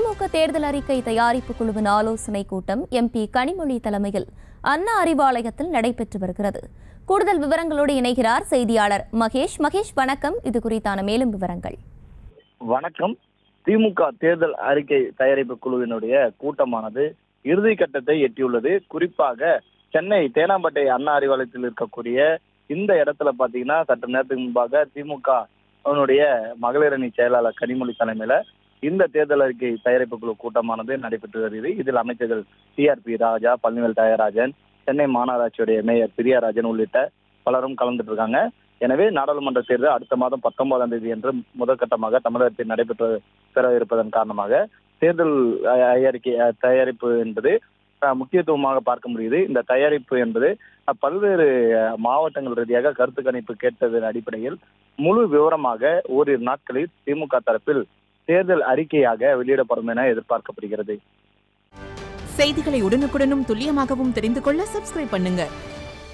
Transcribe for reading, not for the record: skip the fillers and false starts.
திமுக தேர்தல் அறிக்கை தயாரிப்பு குழுவின் ஆலோசனைக் கூட்டம் எம்பி கனிமொழி தலைமையில் அண்ணா அறிவாலயத்தில் நடைபெற்று வருகிறது. கூடுதல் விவரங்களோடு இணைகிறார் செய்தியாளர் மகேஷ். வணக்கம். இது குறித்தான மேலும் விவரங்கள். வணக்கம். திமுக தேர்தல் அறிக்கை தயாரிப்பு குழுவினுடைய கூட்டமானது இறுதி கட்டத்தை எட்டியுள்ளது. குறிப்பாக சென்னை தேனாம்பேட்டை அண்ணா அறிவாலயத்தில் இருக்கக்கூடிய இந்த இடத்துல பாத்தீங்கன்னா சற்று நேரத்துக்கு முன்பாக திமுக மகளிர் அணி செயலாளர் கனிமொழி தலைமையில இந்த தேர்தல் அறிக்கை தயாரிப்பு குழு கூட்டமானது நடைபெற்று வருகிறது. இதில் அமைச்சர்கள் TRP ராஜா, பழனிவேல் தியாகராஜன், சென்னை மாநகராட்சியுடைய மேயர் பிரியாராஜன் உள்ளிட்ட பலரும் கலந்துட்டு இருக்காங்க. எனவே நாடாளுமன்ற தேர்தல் அடுத்த மாதம் 19ஆம் தேதி என்று முதற்கட்டமாக தமிழகத்தில் நடைபெற இருப்பதன் காரணமாக தேர்தல் அறிக்கை தயாரிப்பு என்பது முக்கியத்துவமாக பார்க்க முடியுது. இந்த தயாரிப்பு என்பது பல்வேறு மாவட்டங்கள் ரீதியாக கருத்து கணிப்பு கேட்டதன் அடிப்படையில் முழு விவரமாக ஓரிரு நாட்களில் திமுக தரப்பில் தேர்தல் அறிக்கையாக வெளியிடப்படும் என எதிர்பார்க்கப்படுகிறது. செய்திகளை உடனுக்குடனும் துல்லியமாகவும் தெரிந்து கொள்ள சப்ஸ்கிரைப் பண்ணுங்க.